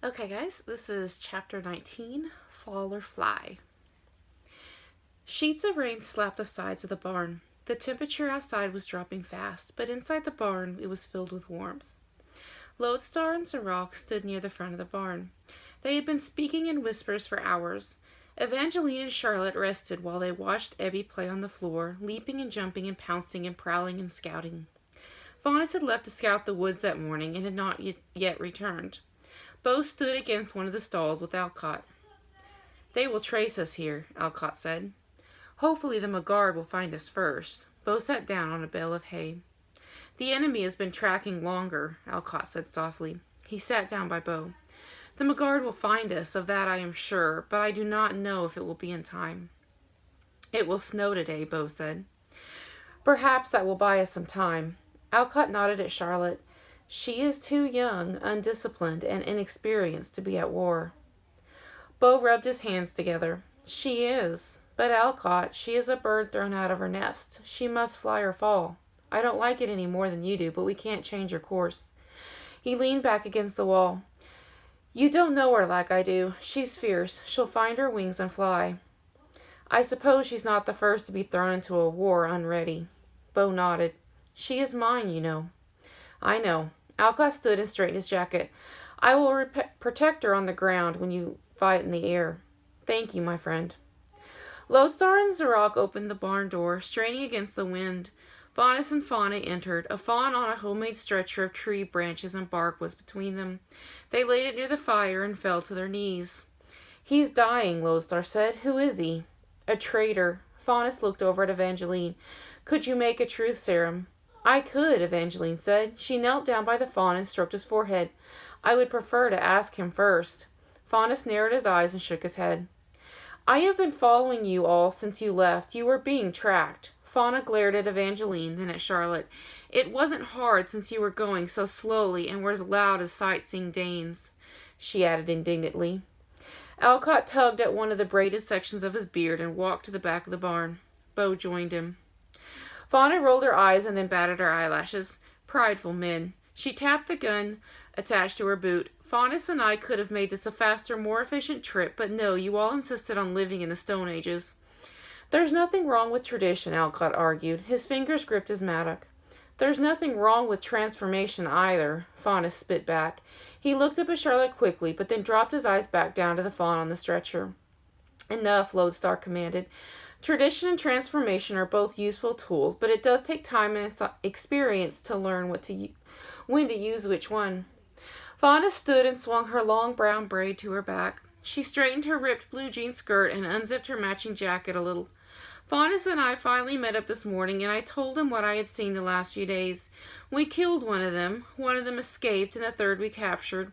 Okay, guys, this is chapter 19, Fall or Fly. Sheets of rain slapped the sides of the barn. The temperature outside was dropping fast, but inside the barn it was filled with warmth. Lodestar and Sirach stood near the front of the barn. They had been speaking in whispers for hours. Evangeline and Charlotte rested while they watched Ebby play on the floor, leaping and jumping and pouncing and prowling and scouting. Faunus had left to scout the woods that morning and had not yet returned. Bo stood against one of the stalls with Alcott. "They will trace us here," Alcott said. "Hopefully the Magard will find us first." Bo sat down on a bale of hay. "The enemy has been tracking longer," Alcott said softly. He sat down by Bo. "The Magard will find us, of that I am sure, but I do not know if it will be in time." "It will snow today," Bo said. "Perhaps that will buy us some time." Alcott nodded at Charlotte. "She is too young, undisciplined, and inexperienced to be at war." Bo rubbed his hands together. "She is. But Alcott, she is a bird thrown out of her nest. She must fly or fall. I don't like it any more than you do, but we can't change her course." He leaned back against the wall. "You don't know her like I do. She's fierce. She'll find her wings and fly." "I suppose she's not the first to be thrown into a war unready." Bo nodded. "She is mine, you know." "I know." Alcott stood and straightened his jacket. "I will protect her on the ground when you fight in the air." "Thank you, my friend." Lodestar and Sirach opened the barn door, straining against the wind. Faunus and Fauna entered. A fawn on a homemade stretcher of tree branches and bark was between them. They laid it near the fire and fell to their knees. "He's dying," Lodestar said. "Who is he?" "A traitor." Faunus looked over at Evangeline. "Could you make a truth serum?" "I could," Evangeline said. She knelt down by the fawn and stroked his forehead. "I would prefer to ask him first." Faunus narrowed his eyes and shook his head. "I have been following you all since you left. You were being tracked." Fauna glared at Evangeline, then at Charlotte. "It wasn't hard since you were going so slowly and were as loud as sightseeing Danes," she added indignantly. Alcott tugged at one of the braided sections of his beard and walked to the back of the barn. Bo joined him. Fauna rolled her eyes and then batted her eyelashes. Prideful men. She tapped the gun attached to her boot. "Faunus and I could have made this a faster, more efficient trip, but no, you all insisted on living in the Stone Ages." "There's nothing wrong with tradition," Alcott argued. His fingers gripped his mattock. "There's nothing wrong with transformation either," Faunus spit back. He looked up at Charlotte quickly, but then dropped his eyes back down to the fawn on the stretcher. "Enough," Lodestar commanded. "Tradition and transformation are both useful tools, but it does take time and experience to learn when to use which one." Fauna stood and swung her long brown braid to her back. She straightened her ripped blue jean skirt and unzipped her matching jacket a little. "Faunus and I finally met up this morning, and I told him what I had seen the last few days. We killed one of them escaped, and the third we captured."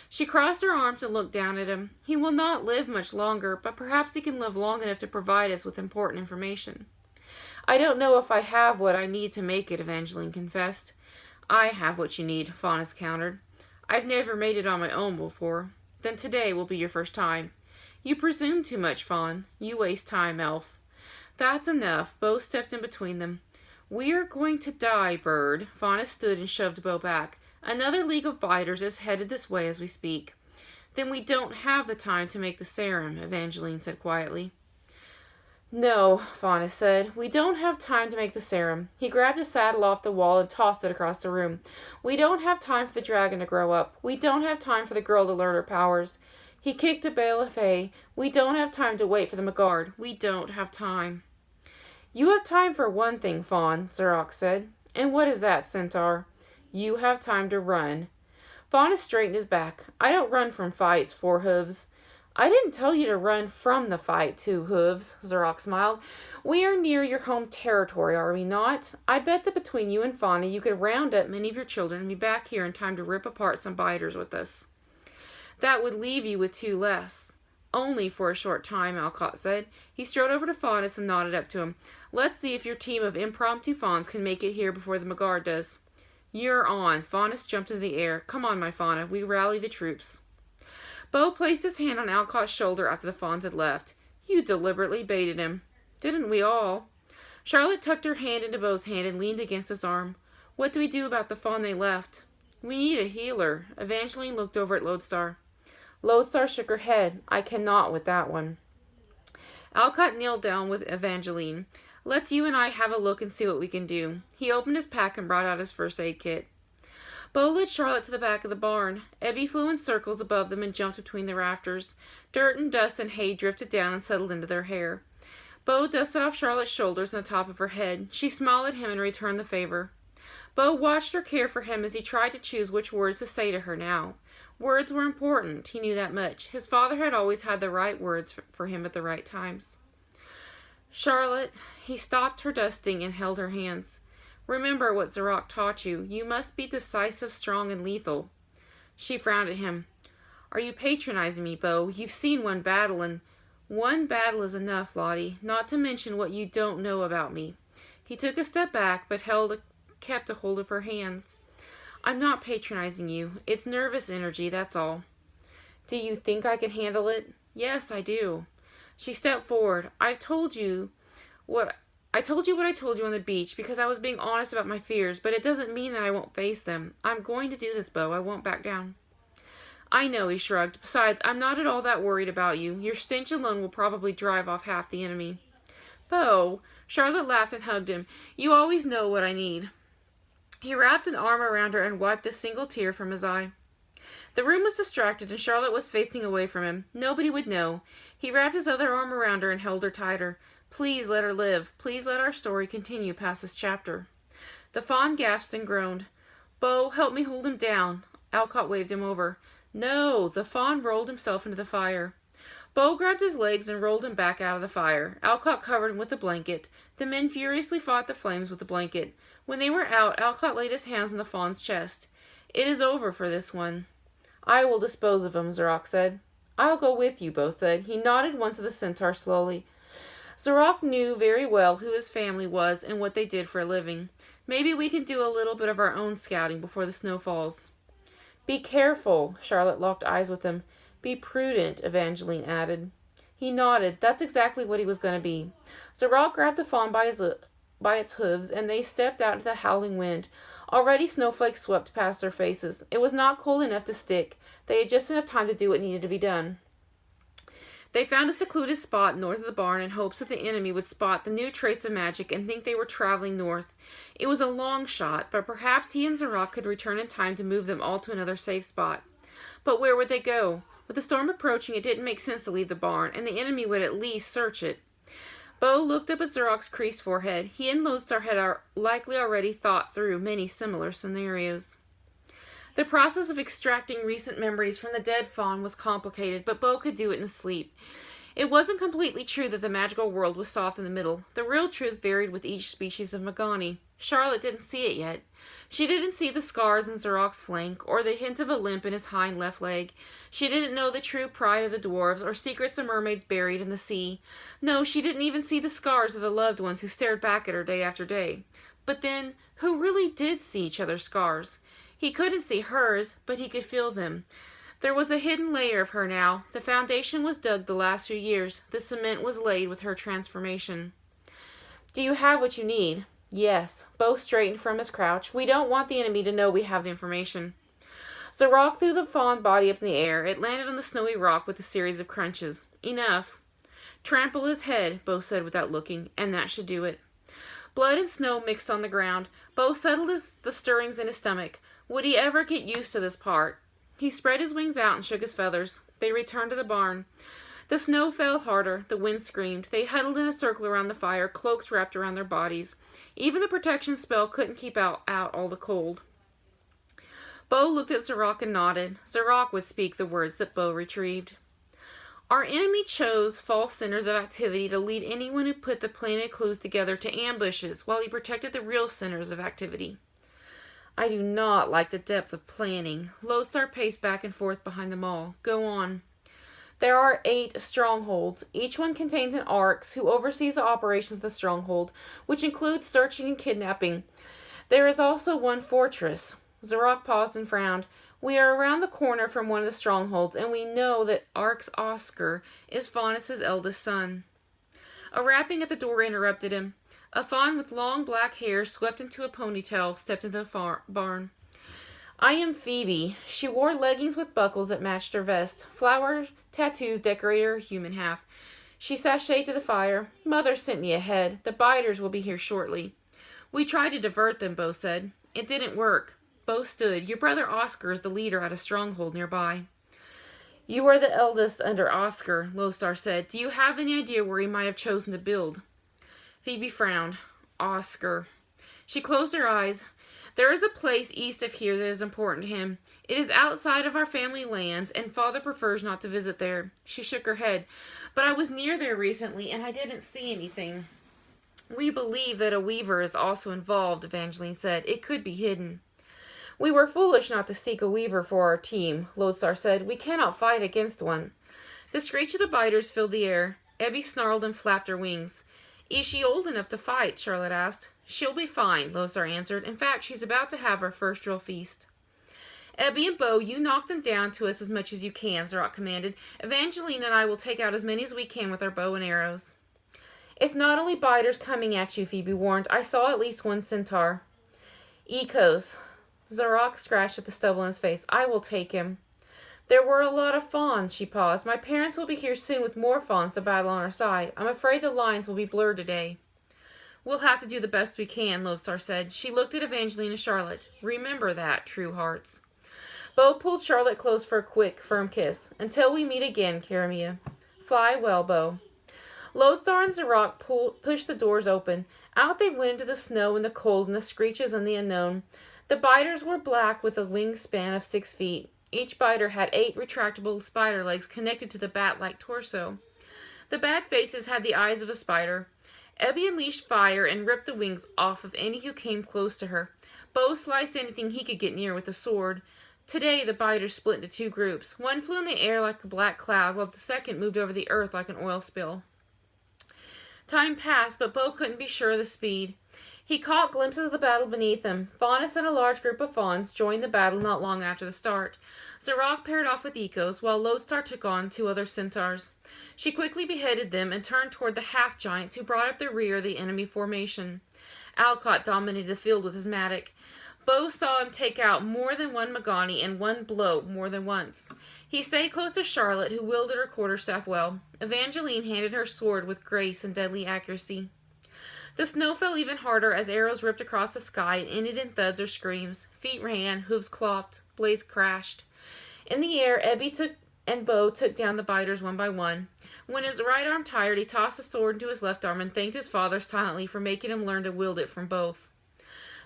She crossed her arms and looked down at him. "He will not live much longer, but perhaps he can live long enough to provide us with important information." "I don't know if I have what I need to make it," Evangeline confessed. "I have what you need," Faunus countered. "I've never made it on my own before." "Then today will be your first time." "You presume too much, Fawn. You waste time, elf." "That's enough." Bo stepped in between them. "We are going to die, bird." Faunus stood and shoved Bo back. "Another league of biters is headed this way as we speak." "Then we don't have the time to make the serum," Evangeline said quietly. "No," Faunus said. "We don't have time to make the serum." He grabbed a saddle off the wall and tossed it across the room. "We don't have time for the dragon to grow up. We don't have time for the girl to learn her powers." He kicked a bale of hay. "We don't have time to wait for the Magard. We don't have time." "You have time for one thing, Fawn," Sirach said. "And what is that, Centaur?" "You have time to run." Faunus straightened his back. "I don't run from fights, Four Hooves." "I didn't tell you to run from the fight, Two Hooves," Sirach smiled. "We are near your home territory, are we not? I bet that between you and Fauna you could round up many of your children and be back here in time to rip apart some biters with us." "That would leave you with two less." "Only for a short time," Alcott said. He strode over to Faunus and nodded up to him. "Let's see if your team of impromptu fawns can make it here before the Magard does." "You're on." Faunus jumped into the air. "Come on, my Fauna. We rally the troops." Bo placed his hand on Alcott's shoulder after the fawns had left. "You deliberately baited him." "Didn't we all?" Charlotte tucked her hand into Bo's hand and leaned against his arm. "What do we do about the fawn they left?" "We need a healer." Evangeline looked over at Lodestar. Lodestar shook her head. I cannot with that one. Alcott kneeled down with Evangeline. Let's you and I have a look and see what we can do. He opened his pack and brought out his first aid kit. Bo led Charlotte to the back of the barn. Ebby flew in circles above them and jumped between the rafters. Dirt and dust and hay drifted down and settled into their hair. Bo dusted off Charlotte's shoulders and the top of her head. She smiled at him and returned the favor. Bo watched her care for him as he tried to choose which words to say to her now. Words were important, he knew that much. His father had always had the right words for him at the right times. Charlotte, he stopped her dusting and held her hands. Remember what Zarok taught you. You must be decisive, strong, and lethal. She frowned at him. Are you patronizing me, Bo? You've seen one battle, and one battle is enough, Lottie, not to mention what you don't know about me. He took a step back, but kept a hold of her hands. I'm not patronizing you. It's nervous energy, that's all. Do you think I can handle it? Yes, I do. She stepped forward. I told you what I told you on the beach because I was being honest about my fears, but it doesn't mean that I won't face them. I'm going to do this, Bo. I won't back down. I know, he shrugged. Besides, I'm not at all that worried about you. Your stench alone will probably drive off half the enemy. Bo, Charlotte laughed and hugged him. You always know what I need. He wrapped an arm around her and wiped a single tear from his eye. The room was distracted and Charlotte was facing away from him. Nobody would know. He wrapped his other arm around her and held her tighter. Please let her live. Please let our story continue past this chapter. The fawn gasped and groaned. Bo, help me hold him down. Alcott waved him over. No, the fawn rolled himself into the fire. Bo grabbed his legs and rolled him back out of the fire. Alcott covered him with the blanket. The men furiously fought the flames with the blanket. When they were out, Alcott laid his hands on the fawn's chest. It is over for this one. I will dispose of him, Zarok said. I'll go with you, Bo said. He nodded once at the centaur slowly. Zarok knew very well who his family was and what they did for a living. Maybe we can do a little bit of our own scouting before the snow falls. Be careful, Charlotte locked eyes with him. Be prudent, Evangeline added. He nodded. That's exactly what he was going to be. Zarok grabbed the fawn by its hooves, and they stepped out into the howling wind. Already snowflakes swept past their faces. It was not cold enough to stick. They had just enough time to do what needed to be done. They found a secluded spot north of the barn in hopes that the enemy would spot the new trace of magic and think they were traveling north. It was a long shot, but perhaps he and Zarok could return in time to move them all to another safe spot. But where would they go? With the storm approaching, it didn't make sense to leave the barn, and the enemy would at least search it. Bo looked up at Zarok's creased forehead. He and Lodestar had likely already thought through many similar scenarios. The process of extracting recent memories from the dead fawn was complicated, but Bo could do it in his sleep. It wasn't completely true that the magical world was soft in the middle. The real truth varied with each species of Magani. Charlotte didn't see it yet. She didn't see the scars in Zarok's flank, or the hint of a limp in his hind left leg. She didn't know the true pride of the dwarves, or secrets the mermaids buried in the sea. No, she didn't even see the scars of the loved ones who stared back at her day after day. But then, who really did see each other's scars? He couldn't see hers, but he could feel them. There was a hidden layer of her now. The foundation was dug the last few years. The cement was laid with her transformation. Do you have what you need? Yes. Bo straightened from his crouch. We don't want the enemy to know we have the information. Zarok threw the fawn body up in the air. It landed on the snowy rock with a series of crunches. Enough. Trample his head, Bo said without looking, and that should do it. Blood and snow mixed on the ground. Bo settled the stirrings in his stomach. Would he ever get used to this part? He spread his wings out and shook his feathers. They returned to the barn. The snow fell harder. The wind screamed. They huddled in a circle around the fire, cloaks wrapped around their bodies. Even the protection spell couldn't keep out all the cold. Bo looked at Zarok and nodded. Zarok would speak the words that Bo retrieved. Our enemy chose false centers of activity to lead anyone who put the planted clues together to ambushes, while he protected the real centers of activity. I do not like the depth of planning. Lodestar paced back and forth behind them all. Go on. There are 8 strongholds. Each one contains an Arx who oversees the operations of the stronghold, which includes searching and kidnapping. There is also one fortress. Zarok paused and frowned. We are around the corner from one of the strongholds, and we know that Arx Oscar is Faunus' eldest son. A rapping at the door interrupted him. A fawn with long black hair swept into a ponytail stepped into the barn. I am Phoebe. She wore leggings with buckles that matched her vest. Flower tattoos decorated her human half. She sashayed to the fire. Mother sent me ahead. The biters will be here shortly. We tried to divert them, Bo said. It didn't work. Bo stood. Your brother Oscar is the leader at a stronghold nearby. You are the eldest under Oscar, Lodestar said. Do you have any idea where he might have chosen to build? Phoebe frowned. Oscar. She closed her eyes. There is a place east of here that is important to him. It is outside of our family lands, and Father prefers not to visit there. She shook her head. But I was near there recently, and I didn't see anything. We believe that a weaver is also involved, Evangeline said. It could be hidden. We were foolish not to seek a weaver for our team, Lodestar said. We cannot fight against one. The screech of the biters filled the air. Ebby snarled and flapped her wings. Is she old enough to fight? Charlotte asked. She'll be fine, Lodestar answered. In fact, she's about to have her first real feast. Ebby and Bo, you knock them down to us as much as you can, Zarok commanded. Evangeline and I will take out as many as we can with our bow and arrows. It's not only biters coming at you, Phoebe warned. I saw at least one centaur. Ecos. Zarok scratched at the stubble in his face. I will take him. There were a lot of fawns, she paused. My parents will be here soon with more fawns to battle on our side. I'm afraid the lines will be blurred today. We'll have to do the best we can, Lodestar said. She looked at Evangeline and Charlotte. Remember that, true hearts. Bo pulled Charlotte close for a quick, firm kiss. Until we meet again, Karamia. Fly well, Bo. Lodestar and Zarok pushed the doors open. Out they went into the snow and the cold and the screeches and the unknown. The biters were black with a wingspan of 6 feet. Each biter had 8 retractable spider legs connected to the bat-like torso. The bat faces had the eyes of a spider. Ebby unleashed fire and ripped the wings off of any who came close to her. Bo sliced anything he could get near with a sword. Today the biters split into 2 groups. One flew in the air like a black cloud, while the second moved over the earth like an oil spill. Time passed, but Bo couldn't be sure of the speed. He caught glimpses of the battle beneath him. Faunus and a large group of fawns joined the battle not long after the start. Zarok paired off with Ecos, while Lodestar took on 2 other centaurs. She quickly beheaded them and turned toward the half-giants who brought up the rear of the enemy formation. Alcott dominated the field with his mattock. Bo saw him take out more than one Magani in one blow more than once. He stayed close to Charlotte, who wielded her quarterstaff well. Evangeline handed her sword with grace and deadly accuracy. The snow fell even harder as arrows ripped across the sky and ended in thuds or screams. Feet ran, hooves clopped, blades crashed. In the air, Ebby and Bo took down the biters one by one. When his right arm tired, he tossed the sword into his left arm and thanked his father silently for making him learn to wield it from both.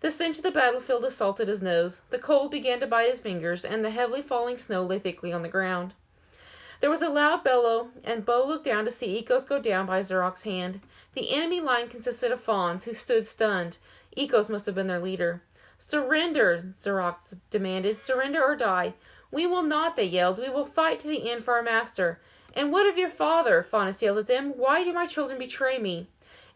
The stench of the battlefield assaulted his nose. The cold began to bite his fingers, and the heavily falling snow lay thickly on the ground. There was a loud bellow, and Bo looked down to see Ecos go down by Zarok's hand. The enemy line consisted of fawns, who stood stunned. Ecos must have been their leader. Surrender, Zarok demanded. Surrender or die. We will not, they yelled. We will fight to the end for our master. And what of your father? Faunus yelled at them. Why do my children betray me?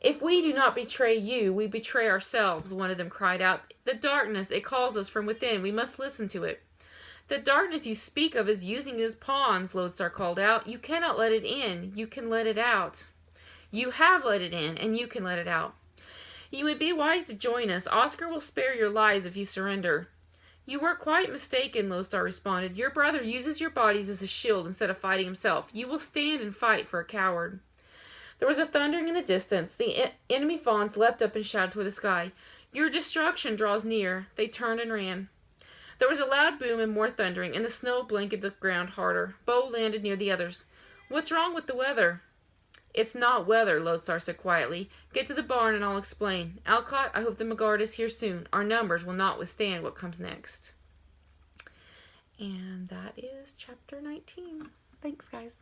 If we do not betray you, we betray ourselves, one of them cried out. The darkness, it calls us from within. We must listen to it. The darkness you speak of is using his pawns, Lodestar called out. You cannot let it in. You can let it out. You have let it in, and you can let it out. You would be wise to join us. Oscar will spare your lives if you surrender. You were quite mistaken, Lodestar responded. Your brother uses your bodies as a shield instead of fighting himself. You will stand and fight for a coward. There was a thundering in the distance. The enemy fawns leapt up and shouted toward the sky. Your destruction draws near. They turned and ran. There was a loud boom and more thundering, and the snow blanketed the ground harder. Bo landed near the others. What's wrong with the weather? It's not weather, Lodestar said quietly. Get to the barn and I'll explain. Alcott, I hope the Magard is here soon. Our numbers will not withstand what comes next. And that is chapter 19. Thanks, guys.